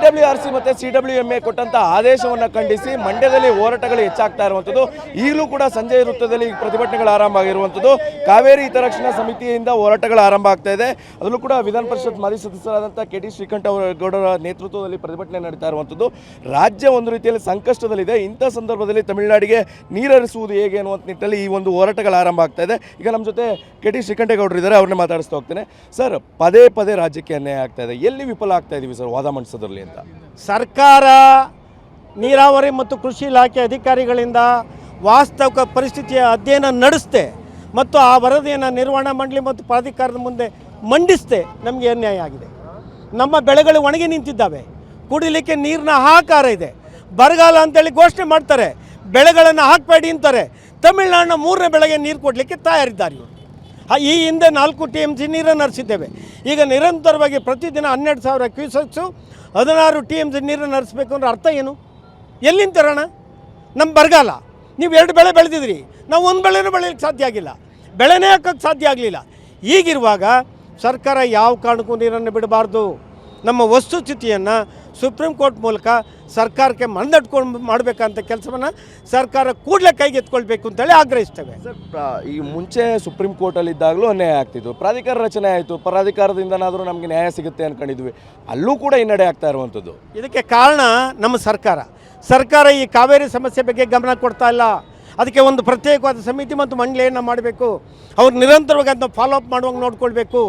CWRC ಮತ್ತು CWMA ಕೊಟ್ಟಂಥ ಆದೇಶವನ್ನು ಖಂಡಿಸಿ ಮಂಡ್ಯದಲ್ಲಿ ಹೋರಾಟಗಳು ಹೆಚ್ಚಾಗ್ತಾ ಇರುವಂಥದ್ದು. ಈಗಲೂ ಕೂಡ ಸಂಜೆ ವೃತ್ತದಲ್ಲಿ ಪ್ರತಿಭಟನೆಗಳು ಆರಂಭ ಆಗಿರುವಂಥದ್ದು. ಕಾವೇರಿ ಹಿತರಕ್ಷಣಾ ಸಮಿತಿಯಿಂದ ಹೋರಾಟಗಳು ಆರಂಭ ಆಗ್ತಾ ಇದೆ. ಅದರಲ್ಲೂ ಕೂಡ ವಿಧಾನ ಪರಿಷತ್ ಮಾಜಿ ಸದಸ್ಯರಾದಂಥ KT ಶ್ರೀಕಂಠಗೌಡರ ನೇತೃತ್ವದಲ್ಲಿ ಪ್ರತಿಭಟನೆ ನಡೀತಾ ಇರುವಂಥದ್ದು. ರಾಜ್ಯ ಒಂದು ರೀತಿಯಲ್ಲಿ ಸಂಕಷ್ಟದಲ್ಲಿದೆ. ಇಂಥ ಸಂದರ್ಭದಲ್ಲಿ ತಮಿಳುನಾಡಿಗೆ ನೀರರಿಸುವುದು ಹೇಗೆ ಅನ್ನುವಂಥ ನಿಟ್ಟಿನಲ್ಲಿ ಈ ಒಂದು ಹೋರಾಟಗಳು ಆರಂಭ ಆಗ್ತಾ ಇದೆ. ಈಗ ನಮ್ಮ ಜೊತೆ KT ಶ್ರೀಕಂಠಗೌಡರು ಇದ್ದಾರೆ, ಅವ್ರನ್ನೇ ಮಾತಾಡಿಸ್ತಾ ಹೋಗ್ತೇನೆ. ಸರ್, ಪದೇ ಪದೇ ರಾಜ್ಯಕ್ಕೆ ಅನ್ಯಾಯ ಆಗ್ತಾ ಇದೆ, ಎಲ್ಲಿ ವಿಫಲ ಆಗ್ತಾ ಇದೀವಿ ಸರ್ ವಾದ ಮಂಡಿಸೋದ್ರಲ್ಲಿ ಅಂತ? ಸರ್ಕಾರ ನೀರಾವರಿ ಮತ್ತು ಕೃಷಿ ಇಲಾಖೆ ಅಧಿಕಾರಿಗಳಿಂದ ವಾಸ್ತವಿಕ ಪರಿಸ್ಥಿತಿಯ ಅಧ್ಯಯನ ನಡೆಸ್ತೆ ಮತ್ತು ಆ ವರದಿಯನ್ನು ನಿರ್ವಹಣಾ ಮಂಡಳಿ ಮತ್ತು ಪ್ರಾಧಿಕಾರದ ಮುಂದೆ ಮಂಡಿಸ್ತೆ ನಮಗೆ ಅನ್ಯಾಯ ಆಗಿದೆ. ನಮ್ಮ ಬೆಳೆಗಳು ಒಣಗಿ ನಿಂತಿದ್ದಾವೆ, ಕುಡಿಲಿಕ್ಕೆ ನೀರಿನ ಹಾಹಾಕಾರ ಇದೆ. ಬರಗಾಲ ಅಂತೇಳಿ ಘೋಷಣೆ ಮಾಡ್ತಾರೆ, ಬೆಳೆಗಳನ್ನು ಹಾಕಬೇಡಿ ಅಂತಾರೆ. ತಮಿಳುನಾಡಿನ 3ನೇ ಬೆಳೆಗೆ ನೀರು ಕೊಡಲಿಕ್ಕೆ ತಯಾರಿದ್ದಾರೆ ಇವರು. ಈ ಹಿಂದೆ 4 TMC ನೀರನ್ನು ಹರಿಸಿದ್ದೇವೆ. ಈಗ ನಿರಂತರವಾಗಿ ಪ್ರತಿದಿನ 12,000 ಕ್ಯೂಸೆಕ್ಸು 16 TMC ನೀರನ್ನು ಹರಿಸ್ಬೇಕು ಅಂದ್ರೆ ಅರ್ಥ ಏನು? ಎಲ್ಲಿಂದ ತರೋಣ? ನಮ್ಮ ಬರಗಾಲ, ನೀವು 2 ಬೆಳೆ ಬೆಳೆದಿದ್ರಿ, ನಾವು 1 ಬೆಳೆನೂ ಬೆಳೆಯಲಿಕ್ಕೆ ಸಾಧ್ಯ ಆಗಿಲ್ಲ, ಬೆಳೆನೇ ಹಾಕೋಕ್ಕೆ ಸಾಧ್ಯ ಆಗಲಿಲ್ಲ. ಈಗಿರುವಾಗ ಸರ್ಕಾರ ಯಾವ ಕಾರಣಕ್ಕೂ ನೀರನ್ನು ಬಿಡಬಾರ್ದು. ನಮ್ಮ ವಸ್ತುಸ್ಥಿತಿಯನ್ನು ಸುಪ್ರೀಂ ಕೋರ್ಟ್ ಮೂಲಕ ಸರ್ಕಾರಕ್ಕೆ ಮನದಟ್ಕೊಂಡು ಮಾಡಬೇಕಂತ ಕೆಲಸವನ್ನು ಸರ್ಕಾರ ಕೂಡಲೇ ಕೈಗೆತ್ಕೊಳ್ಬೇಕು ಅಂತೇಳಿ ಆಗ್ರಹಿಸ್ತೇವೆ. ಈ ಮುಂಚೆ ಸುಪ್ರೀಂ ಕೋರ್ಟಲ್ಲಿ ಇದ್ದಾಗಲೂ ಅನ್ಯಾಯ ಆಗ್ತಿತ್ತು, ಪ್ರಾಧಿಕಾರ ರಚನೆ ಆಯಿತು, ಪ್ರಾಧಿಕಾರದಿಂದನಾದರೂ ನಮಗೆ ನ್ಯಾಯ ಸಿಗುತ್ತೆ ಅಂದ್ಕೊಂಡಿದ್ವಿ, ಅಲ್ಲೂ ಕೂಡ ಹಿನ್ನಡೆ ಆಗ್ತಾ ಇರುವಂಥದ್ದು. ಇದಕ್ಕೆ ಕಾರಣ ನಮ್ಮ ಸರ್ಕಾರ ಈ ಕಾವೇರಿ ಸಮಸ್ಯೆ ಬಗ್ಗೆ ಗಮನ ಕೊಡ್ತಾ ಇಲ್ಲ. ಅದಕ್ಕೆ ಒಂದು ಪ್ರತ್ಯೇಕವಾದ ಸಮಿತಿ ಮತ್ತು ಮಂಡಳಿಯನ್ನು ಮಾಡಬೇಕು. ಅವ್ರು ನಿರಂತರವಾಗಿ ಅದನ್ನ ಫಾಲೋಅಪ್ ಮಾಡುವಂಗೆ ನೋಡ್ಕೊಳ್ಬೇಕು.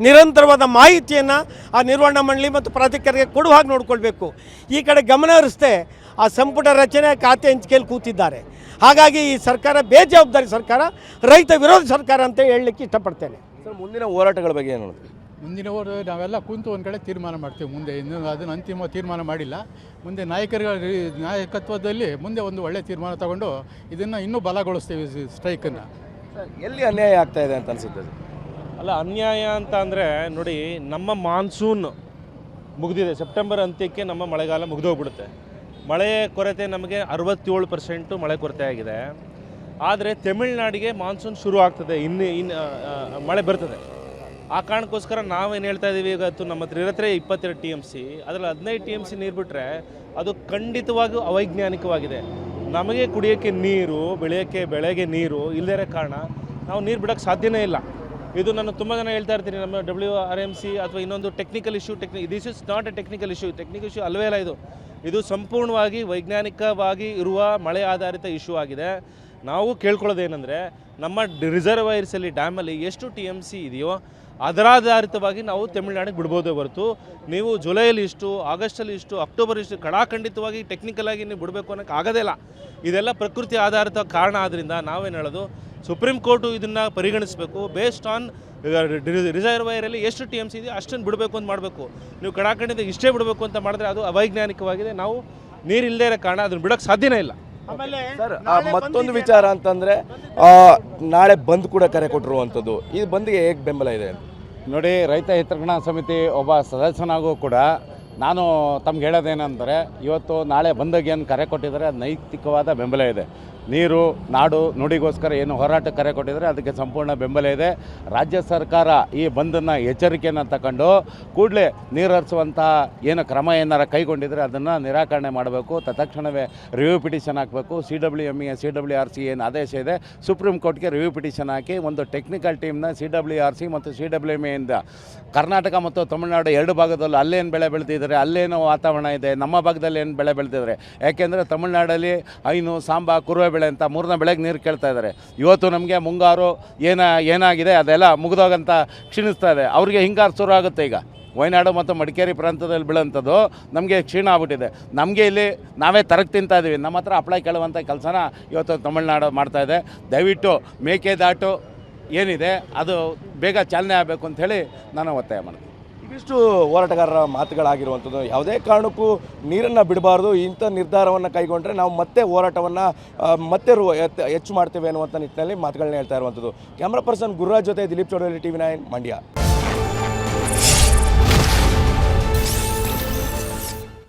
ನಿರಂತರವಾದ ಮಾಹಿತಿಯನ್ನು ಆ ನಿರ್ವಹಣಾ ಮಂಡಳಿ ಮತ್ತು ಪ್ರಾಧಿಕಾರಕ್ಕೆ ಕೊಡುವ ಹಾಗೆ ನೋಡ್ಕೊಳ್ಬೇಕು. ಈ ಕಡೆ ಗಮನ ಹರಿಸದೆ ಆ ಸಂಪುಟ ರಚನೆ ಖಾತೆ ಹಂಚಿಕೆಯಲ್ಲಿ ಕೂತಿದ್ದಾರೆ. ಹಾಗಾಗಿ ಈ ಸರ್ಕಾರ ಬೇಜವಾಬ್ದಾರಿ ಸರ್ಕಾರ, ರೈತ ವಿರೋಧಿ ಸರ್ಕಾರ ಅಂತ ಹೇಳಲಿಕ್ಕೆ ಇಷ್ಟಪಡ್ತೇನೆ. ಸರ್, ಮುಂದಿನ ಹೋರಾಟಗಳ ಬಗ್ಗೆ ಏನು? ಮುಂದಿನ ನಾವೆಲ್ಲ ಕುಂತು ಒಂದು ಕಡೆ ತೀರ್ಮಾನ ಮಾಡ್ತೀವಿ. ಮುಂದೆ ಇನ್ನೂ ಅದನ್ನು ಅಂತಿಮ ತೀರ್ಮಾನ ಮಾಡಿಲ್ಲ. ಮುಂದೆ ನಾಯಕತ್ವದಲ್ಲಿ ಮುಂದೆ ಒಂದು ಒಳ್ಳೆಯ ತೀರ್ಮಾನ ತಗೊಂಡು ಇದನ್ನು ಇನ್ನೂ ಬಲಗೊಳಿಸ್ತೀವಿ ಸ್ಟ್ರೈಕನ್ನು. ಎಲ್ಲಿ ಅನ್ಯಾಯ ಆಗ್ತಾ ಇದೆ ಅಂತ ಅನಿಸುತ್ತೆ? ಅಲ್ಲ, ಅನ್ಯಾಯ ಅಂತ ಅಂದರೆ ನೋಡಿ, ನಮ್ಮ ಮಾನ್ಸೂನ್ ಮುಗಿದಿದೆ. ಸೆಪ್ಟೆಂಬರ್ ಅಂತ್ಯಕ್ಕೆ ನಮ್ಮ ಮಳೆಗಾಲ ಮುಗಿದೋಗ್ಬಿಡುತ್ತೆ. ಮಳೆ ಕೊರತೆ ನಮಗೆ 67% ಮಳೆ ಕೊರತೆ ಆಗಿದೆ. ಆದರೆ ತಮಿಳುನಾಡಿಗೆ ಮಾನ್ಸೂನ್ ಶುರು ಆಗ್ತದೆ, ಇನ್ನು ಮಳೆ ಬರ್ತದೆ. ಆ ಕಾರಣಕ್ಕೋಸ್ಕರ ನಾವೇನು ಹೇಳ್ತಾ ಇದ್ದೀವಿ, ಇವತ್ತು ನಮ್ಮ ಹತ್ರ ಇರತ್ತೆ 22 TMC, ಅದರಲ್ಲಿ 15 TMC ನೀರು ಬಿಟ್ಟರೆ ಅದು ಖಂಡಿತವಾಗಿಯೂ ಅವೈಜ್ಞಾನಿಕವಾಗಿದೆ. ನಮಗೆ ಕುಡಿಯೋಕ್ಕೆ ನೀರು, ಬೆಳೆಗೆ ನೀರು ಇಲ್ಲದೇ ಕಾರಣ ನಾವು ನೀರು ಬಿಡೋಕ್ಕೆ ಸಾಧ್ಯನೇ ಇಲ್ಲ. ಇದು ನಾನು ತುಂಬ ಜನ ಹೇಳ್ತಾ ಇರ್ತೀನಿ, ನಮ್ಮ WRMC ಅಥವಾ ಇನ್ನೊಂದು technical issue, this is not A technical issue ಅಲ್ವೇ ಅಲ್ಲ. ಇದು ಸಂಪೂರ್ಣವಾಗಿ ವೈಜ್ಞಾನಿಕವಾಗಿ ಇರುವ ಮಳೆ ಆಧಾರಿತ ಇಶ್ಯೂ ಆಗಿದೆ. ನಾವು ಕೇಳ್ಕೊಳ್ಳೋದೇನೆಂದರೆ, ನಮ್ಮ ರಿಸರ್ವೈರ್ಸಲ್ಲಿ ಡ್ಯಾಮಲ್ಲಿ ಎಷ್ಟು TMC ಇದೆಯೋ ಅದರಾಧಾರಿತವಾಗಿ ನಾವು ತಮಿಳುನಾಡಿಗೆ ಬಿಡ್ಬೋದೇ ಹೊರತು ನೀವು ಜುಲೈಯಲ್ಲಿ ಇಷ್ಟು, ಆಗಸ್ಟಲ್ಲಿ ಇಷ್ಟು, ಅಕ್ಟೋಬರ್ ಇಷ್ಟು ಕಡಾಖಂಡಿತವಾಗಿ ಟೆಕ್ನಿಕಲಾಗಿ ನೀವು ಬಿಡಬೇಕು ಅನ್ನೋಕ್ಕೆ ಆಗೋದೇ ಇಲ್ಲ. ಇದೆಲ್ಲ ಪ್ರಕೃತಿ ಆಧಾರಿತ ಕಾರಣ. ಆದ್ದರಿಂದ ನಾವೇನು ಹೇಳೋದು, ಸುಪ್ರೀಂ ಕೋರ್ಟು ಇದನ್ನು ಪರಿಗಣಿಸಬೇಕು. ಬೇಸ್ಡ್ ಆನ್ ರಿಸರ್ವೈರಲ್ಲಿ ಎಷ್ಟು TMC ಇದೆಯೋ ಅಷ್ಟನ್ನು ಬಿಡಬೇಕು ಅಂತ ಮಾಡಬೇಕು. ನೀವು ಕಡಾಖಂಡಿತ ಇಷ್ಟೇ ಬಿಡಬೇಕು ಅಂತ ಮಾಡಿದ್ರೆ ಅದು ಅವೈಜ್ಞಾನಿಕವಾಗಿದೆ. ನಾವು ನೀರಿಲ್ಲದೇ ಇರೋ ಕಾರಣ ಅದನ್ನು ಬಿಡೋಕ್ಕೆ ಸಾಧ್ಯನೇ ಇಲ್ಲ. ಸರ್, ಮತ್ತೊಂದು ವಿಚಾರ ಅಂತಂದರೆ, ನಾಳೆ ಬಂದ್ ಕೂಡ ಕರೆ ಕೊಟ್ಟಿರುವಂಥದ್ದು, ಈ ಬಂದ್ಗೆ ಹೇಗೆ ಬೆಂಬಲ ಇದೆ ನೋಡಿ? ರೈತ ಹಿತರಕ್ಷಣಾ ಸಮಿತಿ ಒಬ್ಬ ಸದಸ್ಯನಾಗೂ ಕೂಡ ನಾನು ತಮ್ಗೆ ಹೇಳೋದೇನೆಂದರೆ, ಇವತ್ತು ನಾಳೆ ಬಂದ್ಗೆ ಏನು ಕರೆ ಕೊಟ್ಟಿದ್ದಾರೆ ಅದು ನೈತಿಕವಾದ ಬೆಂಬಲ ಇದೆ. ನೀರು ನಾಡು ನುಡಿಗೋಸ್ಕರ ಏನು ಹೋರಾಟಕ್ಕೆ ಕರೆ ಕೊಟ್ಟಿದ್ದಾರೆ ಅದಕ್ಕೆ ಸಂಪೂರ್ಣ ಬೆಂಬಲ ಇದೆ. ರಾಜ್ಯ ಸರ್ಕಾರ ಈ ಬಂದನ್ನು ಎಚ್ಚರಿಕೆಯನ್ನು ತಗೊಂಡು ಕೂಡಲೇ ನೀರು ಹರಿಸುವಂಥ ಏನು ಕ್ರಮ ಏನಾರ ಕೈಗೊಂಡಿದ್ರೆ ಅದನ್ನು ನಿರಾಕರಣೆ ಮಾಡಬೇಕು. ತತ್ಕ್ಷಣವೇ ರಿವ್ಯೂ ಪಿಟಿಷನ್ ಹಾಕಬೇಕು. CWMA CWRC ಏನು ಆದೇಶ ಇದೆ, ಸುಪ್ರೀಂ ಕೋರ್ಟ್ಗೆ ರಿವ್ಯೂ ಪಿಟಿಷನ್ ಹಾಕಿ ಒಂದು ಟೆಕ್ನಿಕಲ್ ಟೀಮ್ನ CWRC ಮತ್ತು CWMA ಇಂದ ಕರ್ನಾಟಕ ಮತ್ತು ತಮಿಳುನಾಡು 2 ಭಾಗದಲ್ಲೂ ಅಲ್ಲೇನು ಬೆಳೆ ಬೆಳೆದಿದ್ದಾರೆ, ಅಲ್ಲೇನು ವಾತಾವರಣ ಇದೆ, ನಮ್ಮ ಭಾಗದಲ್ಲಿ ಏನು ಬೆಳೆ ಬೆಳೆದಿದ್ದಾರೆ. ಯಾಕೆಂದರೆ ತಮಿಳುನಾಡಲ್ಲಿ ಹೈನು, ಸಾಂಬಾ, ಕುರುವೆ ಬೆಳೆ ಅಂತ 3ನೇ ಬೆಳೆಗೆ ನೀರು ಕೇಳ್ತಾ ಇದ್ದಾರೆ. ಇವತ್ತು ನಮಗೆ ಮುಂಗಾರು ಏನಾಗಿದೆ ಅದೆಲ್ಲ ಮುಗಿದೋಗಂತ ಕ್ಷೀಣಿಸ್ತಾ ಇದೆ. ಅವ್ರಿಗೆ ಹಿಂಗಾರು ಶುರು ಆಗುತ್ತೆ. ಈಗ ವಯನಾಡು ಮತ್ತು ಮಡಿಕೇರಿ ಪ್ರಾಂತದಲ್ಲಿ ಬೀಳೋಂಥದ್ದು ನಮಗೆ ಕ್ಷೀಣ ಆಗ್ಬಿಟ್ಟಿದೆ. ನಮಗೆ ಇಲ್ಲಿ ನಾವೇ ತರಕ್ಕೆ ತಿಂತಾ ಇದ್ದೀವಿ. ನಮ್ಮ ಹತ್ರ ಹಪ್ಪಳ ಕೇಳುವಂಥ ಕೆಲಸನ ಇವತ್ತು ತಮಿಳುನಾಡು ಮಾಡ್ತಾಯಿದೆ. ದಯವಿಟ್ಟು ಮೇಕೆದಾಟು ಏನಿದೆ ಅದು ಬೇಗ ಚಾಲನೆ ಆಗಬೇಕು ಅಂಥೇಳಿ ನಾನು ಒತ್ತಾಯ ಮಾಡ್ತೀನಿ. ಇವಿಷ್ಟು ಹೋರಾಟಗಾರರ ಮಾತುಗಳಾಗಿರುವಂಥದ್ದು. ಯಾವುದೇ ಕಾರಣಕ್ಕೂ ನೀರನ್ನು ಬಿಡಬಾರ್ದು, ಇಂಥ ನಿರ್ಧಾರವನ್ನು ಕೈಗೊಂಡ್ರೆ ನಾವು ಮತ್ತೆ ಹೋರಾಟವನ್ನು ಮತ್ತೆ ಹೆಚ್ಚು ಮಾಡ್ತೇವೆ ಅನ್ನುವಂಥ ನಿಟ್ಟಿನಲ್ಲಿ ಮಾತುಗಳನ್ನ ಹೇಳ್ತಾ ಇರುವಂಥದ್ದು. ಕ್ಯಾಮ್ರಾ ಪರ್ಸನ್ ಗುರುರಾಜ್ ಜೊತೆ ದಿಲೀಪ್ ಚೌಡರಿ, TV9 ಮಂಡ್ಯ.